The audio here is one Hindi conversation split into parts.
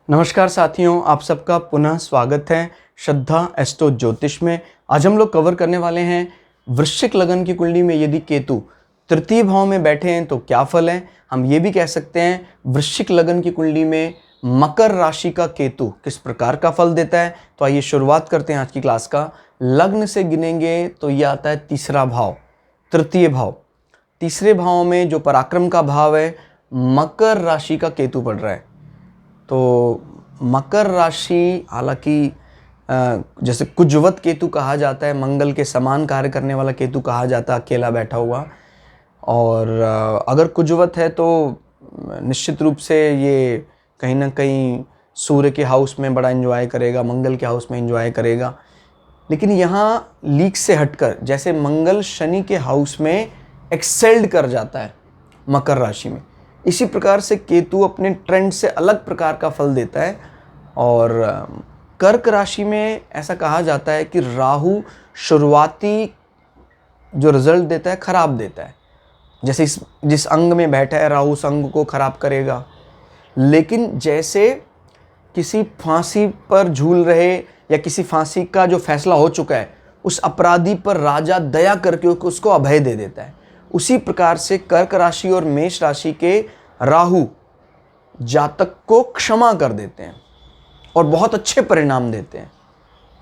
नमस्कार साथियों, आप सबका पुनः स्वागत है श्रद्धा एस्ट्रो ज्योतिष में। आज हम लोग कवर करने वाले हैं वृश्चिक लगन की कुंडली में यदि केतु तृतीय भाव में बैठे हैं तो क्या फल है। हम ये भी कह सकते हैं वृश्चिक लगन की कुंडली में मकर राशि का केतु किस प्रकार का फल देता है। तो आइए शुरुआत करते हैं आज की क्लास का। लग्न से गिनेंगे तो ये आता है तीसरा भाव, तृतीय भाव। तीसरे भाव में जो पराक्रम का भाव है, मकर राशि का केतु पड़ रहा है। तो मकर राशि हालांकि जैसे कुजवत केतु कहा जाता है, मंगल के समान कार्य करने वाला केतु कहा जाता है, अकेला बैठा हुआ। और अगर कुजवत है तो निश्चित रूप से ये कहीं ना कहीं सूर्य के हाउस में बड़ा एंजॉय करेगा, मंगल के हाउस में एंजॉय करेगा। लेकिन यहाँ लीक से हटकर जैसे मंगल शनि के हाउस में एक्सेल्ड कर जाता है मकर राशि में, इसी प्रकार से केतु अपने ट्रेंड से अलग प्रकार का फल देता है। और कर्क राशि में ऐसा कहा जाता है कि राहु शुरुआती जो रिजल्ट देता है खराब देता है। जैसे जिस अंग में बैठा है राहु उस अंग को खराब करेगा। लेकिन जैसे किसी फांसी पर झूल रहे या किसी फांसी का जो फैसला हो चुका है उस अपराधी पर राजा दया करके उसको अभय दे देता है, उसी प्रकार से कर्क राशि और मेष राशि के राहु जातक को क्षमा कर देते हैं और बहुत अच्छे परिणाम देते हैं।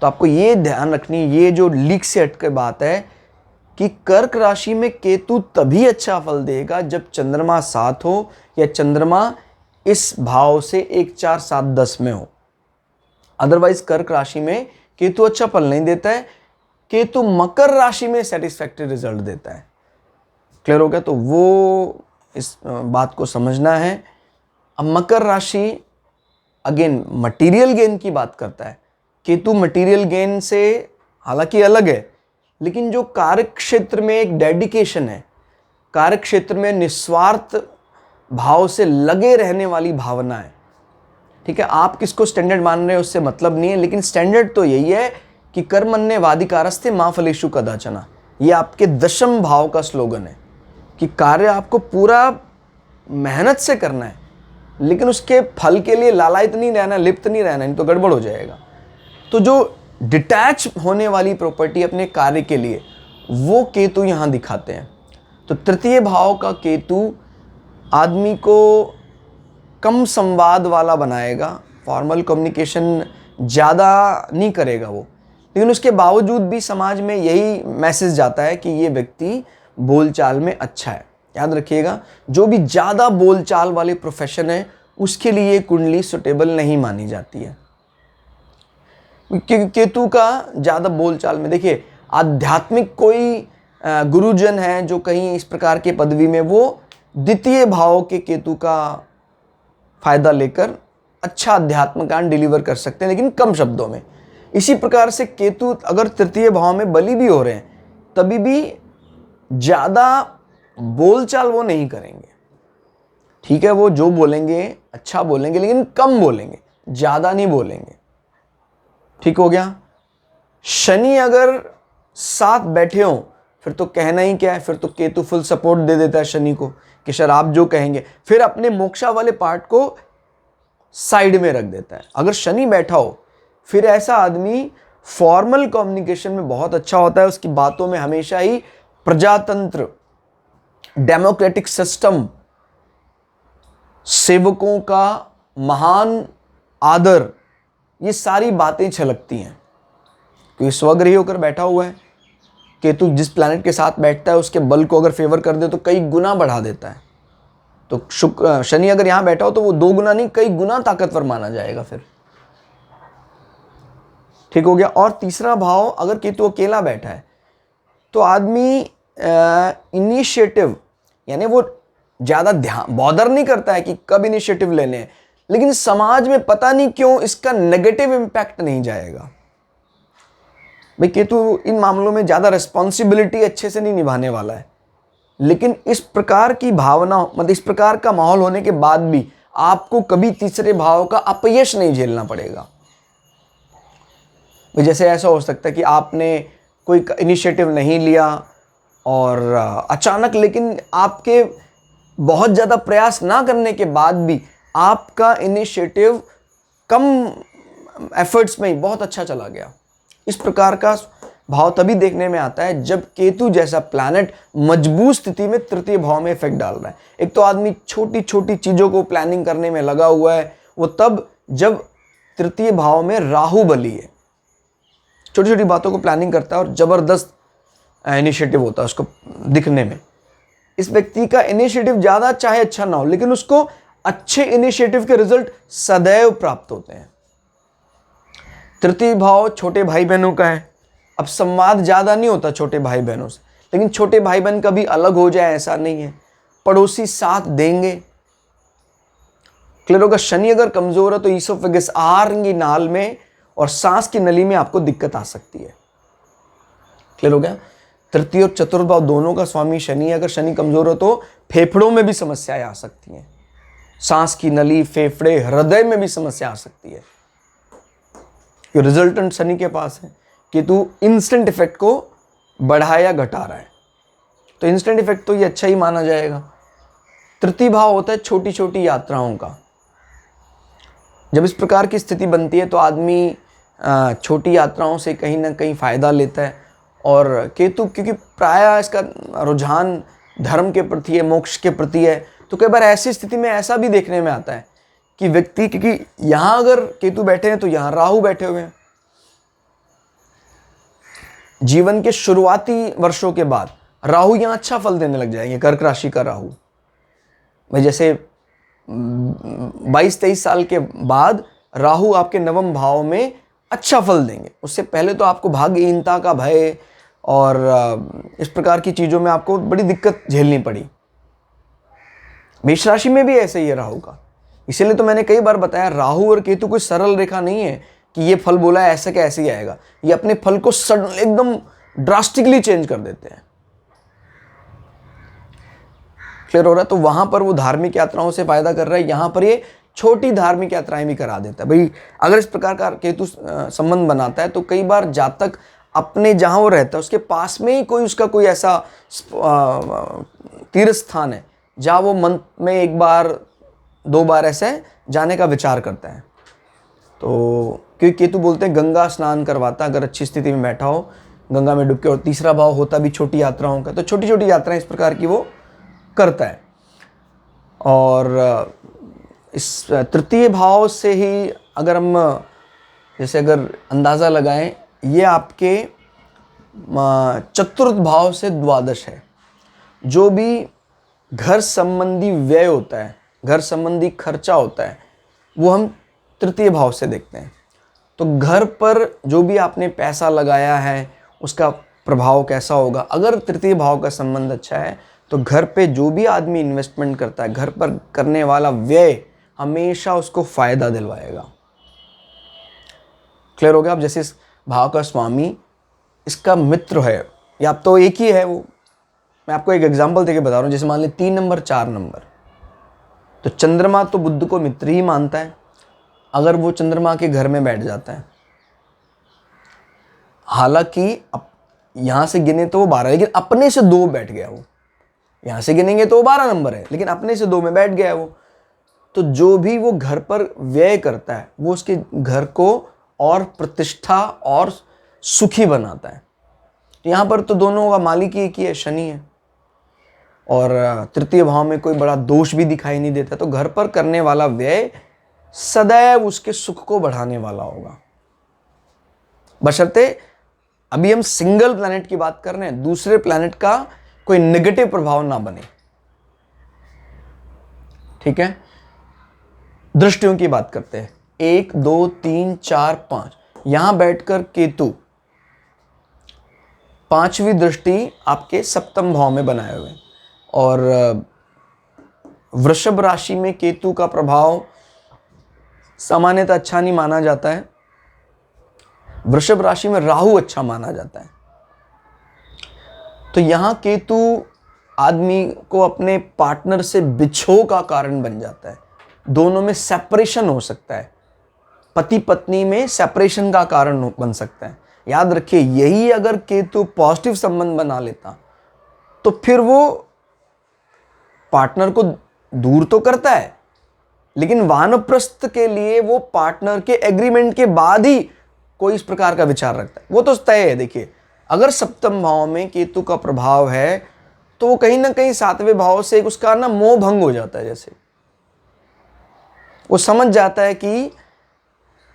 तो आपको ये ध्यान रखनी, ये जो लीक से हटकर बात है कि कर्क राशि में केतु तभी अच्छा फल देगा जब चंद्रमा 7 हो या चंद्रमा इस भाव से 1, 4, 7, 10 में हो। अदरवाइज कर्क राशि में केतु अच्छा फल नहीं देता है। केतु मकर राशि में सेटिस्फैक्टरी रिजल्ट देता है। क्लियर हो गया? तो वो इस बात को समझना है। अब मकर राशि अगेन मटेरियल गेन की बात करता है। केतु मटेरियल गेन से हालांकि अलग है, लेकिन जो कार्य क्षेत्र में एक डेडिकेशन है, कार्य क्षेत्र में निस्वार्थ भाव से लगे रहने वाली भावना है। ठीक है, आप किसको स्टैंडर्ड मान रहे हैं उससे मतलब नहीं है, लेकिन स्टैंडर्ड तो यही है कि कर्मण्येवाधिकारस्ते मा फलेषु कदाचन। ये आपके दशम भाव का स्लोगन है कि कार्य आपको पूरा मेहनत से करना है, लेकिन उसके फल के लिए लालायित नहीं रहना, लिप्त नहीं रहना, नहीं तो गड़बड़ हो जाएगा। तो जो डिटैच होने वाली प्रॉपर्टी अपने कार्य के लिए, वो केतु यहाँ दिखाते हैं। तो तृतीय भाव का केतु आदमी को कम संवाद वाला बनाएगा, फॉर्मल कम्युनिकेशन ज़्यादा नहीं करेगा वो, लेकिन उसके बावजूद भी समाज में यही मैसेज जाता है कि ये व्यक्ति बोलचाल में अच्छा है। याद रखिएगा, जो भी ज़्यादा बोलचाल वाले प्रोफेशन है उसके लिए कुंडली सुटेबल नहीं मानी जाती है। केतु का ज़्यादा बोलचाल में देखिए, आध्यात्मिक कोई गुरुजन है जो कहीं इस प्रकार के पदवी में, वो द्वितीय भाव के केतु का फायदा लेकर अच्छा अध्यात्म ज्ञान डिलीवर कर सकते हैं, लेकिन कम शब्दों में। इसी प्रकार से केतु अगर तृतीय भाव में बली भी हो रहे हैं तभी भी ज़्यादा बोलचाल वो नहीं करेंगे। ठीक है, वो जो बोलेंगे अच्छा बोलेंगे, लेकिन कम बोलेंगे, ज़्यादा नहीं बोलेंगे। ठीक हो गया? शनि अगर साथ बैठे हों फिर तो कहना ही क्या है, फिर तो केतु फुल सपोर्ट दे देता है शनि को कि सर आप जो कहेंगे, फिर अपने मोक्षा वाले पार्ट को साइड में रख देता है। अगर शनि बैठा हो फिर ऐसा आदमी फॉर्मल कम्युनिकेशन में बहुत अच्छा होता है। उसकी बातों में हमेशा ही प्रजातंत्र, डेमोक्रेटिक सिस्टम, सेवकों का महान आदर, ये सारी बातें छलकती हैं। क्योंकि स्वग्रही होकर बैठा हुआ है केतु, जिस प्लैनेट के साथ बैठता है उसके बल को अगर फेवर कर दे तो कई गुना बढ़ा देता है। तो शनि अगर यहां बैठा हो तो वो 2 गुना नहीं, कई गुना ताकतवर माना जाएगा फिर। ठीक हो गया? और तीसरा भाव अगर केतु अकेला बैठा है तो आदमी इनिशिएटिव, यानी वो ज़्यादा ध्यान बॉदर नहीं करता है कि कब इनिशिएटिव लेने हैं, लेकिन समाज में पता नहीं क्यों इसका नेगेटिव इम्पैक्ट नहीं जाएगा। भाई केतु इन मामलों में ज़्यादा रिस्पॉन्सिबिलिटी अच्छे से नहीं निभाने वाला है, लेकिन इस प्रकार की भावना, मतलब इस प्रकार का माहौल होने के बाद भी आपको कभी तीसरे भाव का अपयश नहीं झेलना पड़ेगा। जैसे ऐसा हो सकता है कि आपने कोई इनिशिएटिव नहीं लिया और अचानक, लेकिन आपके बहुत ज़्यादा प्रयास ना करने के बाद भी आपका इनिशिएटिव कम एफर्ट्स में ही बहुत अच्छा चला गया। इस प्रकार का भाव तभी देखने में आता है जब केतु जैसा प्लैनेट मजबूत स्थिति में तृतीय भाव में इफेक्ट डाल रहा है। एक तो आदमी छोटी छोटी चीजों को प्लानिंग करने में लगा हुआ है, वो तब जब तृतीय भाव में राहु बली है, छोटी छोटी बातों को प्लानिंग करता है और जबरदस्त इनिशिएटिव होता है उसको दिखने में। इस व्यक्ति का इनिशिएटिव ज्यादा चाहे अच्छा ना हो, लेकिन उसको अच्छे इनिशिएटिव के रिजल्ट सदैव प्राप्त होते हैं। तृतीय भाव छोटे भाई बहनों का है। अब संवाद ज्यादा नहीं होता छोटे भाई बहनों से, लेकिन छोटे भाई बहन कभी अलग हो जाए ऐसा नहीं है, पड़ोसी साथ देंगे। क्लियर होगा। शनि अगर कमजोर है तो ईसोफेगस, आहार की नाल में और सांस की नली में आपको दिक्कत आ सकती है। क्लियर हो गया। तृतीय और चतुर्थ भाव दोनों का स्वामी शनि है। अगर शनि कमजोर हो तो फेफड़ों में भी समस्याएं आ सकती हैं, सांस की नली, फेफड़े, हृदय में भी समस्या आ सकती है। रिजल्टेंट शनि के पास है। केतु इंस्टेंट इफेक्ट को बढ़ा या घटा रहा है, तो इंस्टेंट इफेक्ट तो ये अच्छा ही माना जाएगा। तृतीय भाव होता है छोटी छोटी यात्राओं का। जब इस प्रकार की स्थिति बनती है तो आदमी छोटी यात्राओं से कहीं ना कहीं फायदा लेता है। और केतु क्योंकि प्रायः इसका रुझान धर्म के प्रति है, मोक्ष के प्रति है, तो कई बार ऐसी स्थिति में ऐसा भी देखने में आता है कि व्यक्ति, क्योंकि यहां अगर केतु बैठे हैं तो यहां राहु बैठे हुए हैं, जीवन के शुरुआती वर्षों के बाद राहु यहां अच्छा फल देने लग जाएंगे। कर्क राशि का राहु भाई, जैसे 22-23 साल के बाद राहु आपके नवम भाव में अच्छा फल देंगे। उससे पहले तो आपको भाग्यहीनता का भय और इस प्रकार की चीजों में आपको बड़ी दिक्कत झेलनी पड़ी। मेष राशि में भी ऐसे ही है राहु का। इसीलिए तो मैंने कई बार बताया, राहु और केतु कोई सरल रेखा नहीं है कि ये फल बोला है ऐसे कैसे ही आएगा। ये अपने फल को एकदम ड्रास्टिकली चेंज कर देते हैं। क्लियर हो रहा है। तो वहां पर वो धार्मिक यात्राओं से फायदा कर रहा है, यहां पर ये छोटी धार्मिक यात्राएं भी करा देता है। भाई अगर इस प्रकार का केतु संबंध बनाता है तो कई बार जातक अपने जहां वो रहता है उसके पास में ही कोई उसका कोई ऐसा तीर्थ स्थान है जहां वो मंथ में 1 बार 2 बार ऐसे जाने का विचार करता है। तो क्योंकि केतु बोलते हैं गंगा स्नान करवाता, अगर अच्छी स्थिति में बैठा हो गंगा में डुबके। और तीसरा भाव होता भी छोटी यात्राओं का, तो छोटी छोटी यात्राएं इस प्रकार की वो करता है। और इस तृतीय भाव से ही अगर हम जैसे अगर अंदाज़ा लगाएं, ये आपके चतुर्थ भाव से द्वादश है। जो भी घर संबंधी व्यय होता है, घर संबंधी खर्चा होता है, वो हम तृतीय भाव से देखते हैं। तो घर पर जो भी आपने पैसा लगाया है उसका प्रभाव कैसा होगा। अगर तृतीय भाव का संबंध अच्छा है तो घर पे जो भी आदमी इन्वेस्टमेंट करता है, घर पर करने वाला व्यय हमेशा उसको फायदा दिलवाएगा। क्लियर हो गया। अब जैसे इस भाव का स्वामी इसका मित्र है, या अब तो एक ही है वो, मैं आपको एक एग्जांपल देके बता रहा हूँ। जैसे मान ली 3 नंबर 4 नंबर, तो चंद्रमा तो बुध को मित्र ही मानता है। अगर वो चंद्रमा के घर में बैठ जाता है, हालांकि यहां से गिने तो वो 12, लेकिन अपने से 2 बैठ गया वो। यहां से गिनेंगे तो वो 12 नंबर है, लेकिन अपने से 2 में बैठ गया है वो। तो जो भी वो घर पर व्यय करता है वो उसके घर को और प्रतिष्ठा और सुखी बनाता है। यहां पर तो दोनों का मालिक एक ही है, शनि है, और तृतीय भाव में कोई बड़ा दोष भी दिखाई नहीं देता। तो घर पर करने वाला व्यय सदैव उसके सुख को बढ़ाने वाला होगा, बशर्ते अभी हम सिंगल प्लैनेट की बात कर रहे हैं, दूसरे प्लैनेट का कोई नेगेटिव प्रभाव ना बने। ठीक है। दृष्टियों की बात करते हैं। 1 2 3 4 5, यहां बैठकर केतु 5वीं दृष्टि आपके सप्तम भाव में बनाए हुए। और वृषभ राशि में केतु का प्रभाव सामान्यतः अच्छा नहीं माना जाता है। वृषभ राशि में राहु अच्छा माना जाता है। तो यहां केतु आदमी को अपने पार्टनर से बिछो का कारण बन जाता है। दोनों में सेपरेशन हो सकता है, पति पत्नी में सेपरेशन का कारण बन सकता है। याद रखिए, यही अगर केतु पॉजिटिव संबंध बना लेता तो फिर वो पार्टनर को दूर तो करता है, लेकिन वानप्रस्थ के लिए वो पार्टनर के एग्रीमेंट के बाद ही कोई इस प्रकार का विचार रखता है। वो तो तय है। देखिए, अगर सप्तम भाव में केतु का प्रभाव है तो वो कहीं ना कहीं सातवें भाव से उसका ना मोह भंग हो जाता है। जैसे वो समझ जाता है कि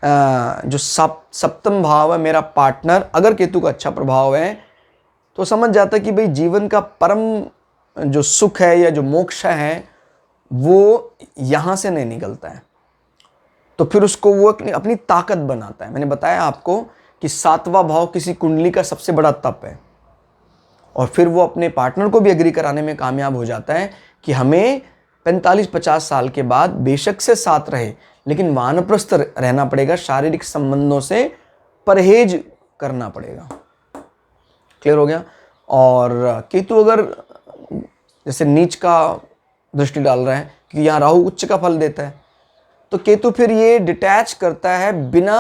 जो सप्तम भाव है मेरा पार्टनर, अगर केतु का अच्छा प्रभाव है तो समझ जाता है कि भाई जीवन का परम जो सुख है या जो मोक्ष है वो यहाँ से नहीं निकलता है। तो फिर उसको वो अपनी ताकत बनाता है। मैंने बताया आपको कि सातवां भाव किसी कुंडली का सबसे बड़ा तप है, और फिर वो अपने पार्टनर को भी एग्री कराने में कामयाब हो जाता है कि हमें 45-50 साल के बाद बेशक से साथ रहे, लेकिन वानप्रस्थ रहना पड़ेगा, शारीरिक संबंधों से परहेज करना पड़ेगा। क्लियर हो गया। और केतु अगर जैसे नीच का दृष्टि डाल रहा है, क्योंकि यहाँ राहु उच्च का फल देता है, तो केतु फिर ये डिटैच करता है बिना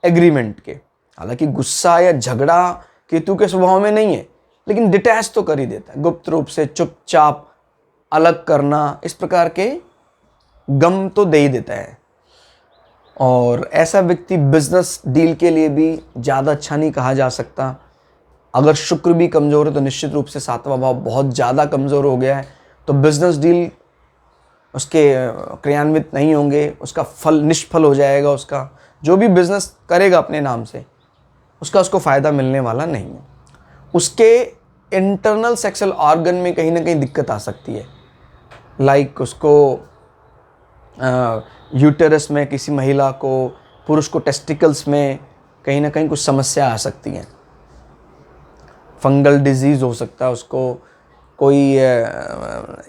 एग्रीमेंट के। हालांकि गुस्सा या झगड़ा केतु के स्वभाव में नहीं है, लेकिन डिटैच तो कर ही देता है। गुप्त रूप से चुपचाप अलग करना, इस प्रकार के गम तो दे ही देता है। और ऐसा व्यक्ति बिजनेस डील के लिए भी ज़्यादा अच्छा नहीं कहा जा सकता। अगर शुक्र भी कमज़ोर है तो निश्चित रूप से सातवां भाव बहुत ज़्यादा कमज़ोर हो गया है, तो बिजनेस डील उसके क्रियान्वित नहीं होंगे, उसका फल निष्फल हो जाएगा। उसका जो भी बिजनेस करेगा अपने नाम से, उसको फ़ायदा मिलने वाला नहीं है। उसके इंटरनल सेक्सुअल ऑर्गन में कहीं ना कहीं दिक्कत आ सकती है। लाइक उसको यूटेरस में किसी महिला को, पुरुष को टेस्टिकल्स में कहीं ना कहीं कुछ समस्या आ सकती है। फंगल डिजीज़ हो सकता है, उसको कोई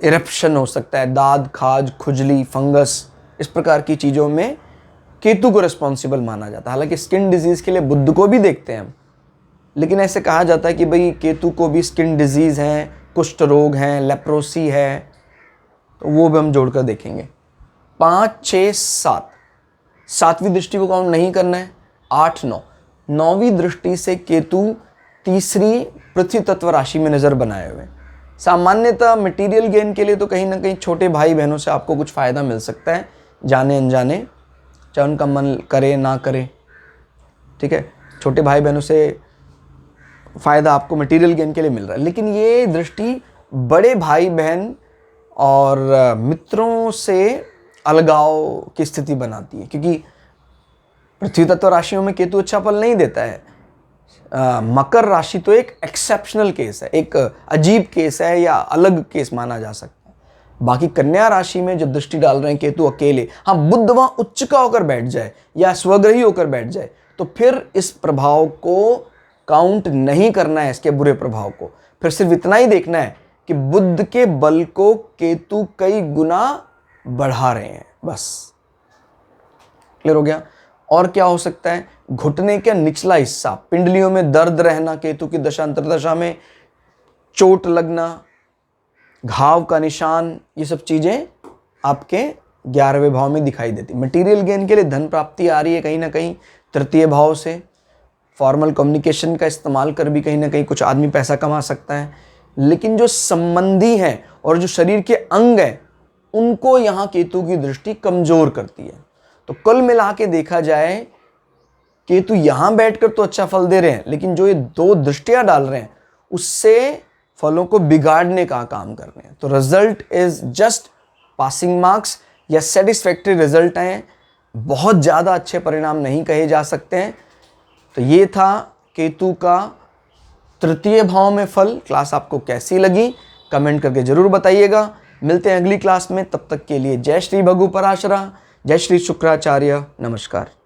इरप्शन हो सकता है, दाद, खाज, खुजली, फंगस, इस प्रकार की चीज़ों में केतु को रिस्पॉन्सिबल माना जाता है। हालांकि स्किन डिजीज़ के लिए बुध को भी देखते हैं हम, लेकिन ऐसे कहा जाता है कि भाई केतु को भी स्किन डिजीज़ हैं, कुष्ठ रोग हैं, लेप्रोसी है, तो वो भी हम जोड़कर देखेंगे। 5, 6, 7 सातवीं दृष्टि को काउंट नहीं करना है। 8, 9 नौवीं दृष्टि से केतु तीसरी पृथ्वी तत्व राशि में नज़र बनाए हुए। सामान्यतः मटेरियल गेन के लिए तो कहीं ना कहीं छोटे भाई बहनों से आपको कुछ फ़ायदा मिल सकता है, जाने अनजाने, चाहे उनका मन करे ना करे। ठीक है, छोटे भाई बहनों से फ़ायदा आपको मटेरियल गेन के लिए मिल रहा है। लेकिन ये दृष्टि बड़े भाई बहन और मित्रों से अलगाव की स्थिति बनाती है, क्योंकि पृथ्वी तत्व राशियों में केतु अच्छा फल नहीं देता है। मकर राशि तो एक एक्सेप्शनल केस है, एक अजीब केस है या अलग केस माना जा सकता है। बाकी कन्या राशि में जब दृष्टि डाल रहे हैं केतु अकेले, हाँ बुध वहाँ उच्च का होकर बैठ जाए या स्वग्रही होकर बैठ जाए, तो फिर इस प्रभाव को काउंट नहीं करना है, इसके बुरे प्रभाव को। फिर सिर्फ इतना ही देखना है कि बुध के बल को केतु कई गुना बढ़ा रहे हैं, बस। क्लियर हो गया। और क्या हो सकता है? घुटने का निचला हिस्सा, पिंडलियों में दर्द रहना, केतु की दशा अंतर्दशा में चोट लगना, घाव का निशान, ये सब चीजें आपके 11वें भाव में दिखाई देती। मटेरियल गेन के लिए धन प्राप्ति आ रही है कहीं ना कहीं तृतीय भाव से। फॉर्मल कम्युनिकेशन का इस्तेमाल कर भी कहीं ना कहीं कुछ आदमी पैसा कमा सकता है। लेकिन जो संबंधी हैं और जो शरीर के अंग हैं, उनको यहाँ केतु की दृष्टि कमजोर करती है। तो कुल मिला के देखा जाए, केतु यहाँ बैठकर तो अच्छा फल दे रहे हैं, लेकिन जो ये 2 दृष्टियां डाल रहे हैं उससे फलों को बिगाड़ने का काम कर रहे हैं। तो result is just passing marks या सेटिस्फैक्ट्री रिजल्ट हैं, बहुत ज़्यादा अच्छे परिणाम नहीं कहे जा सकते हैं। तो ये था केतु का तृतीय भाव में फल। क्लास आपको कैसी लगी कमेंट करके जरूर बताइएगा। मिलते हैं अगली क्लास में, तब तक के लिए जय श्री भगु पराशरा, जय श्री शुक्राचार्य, नमस्कार।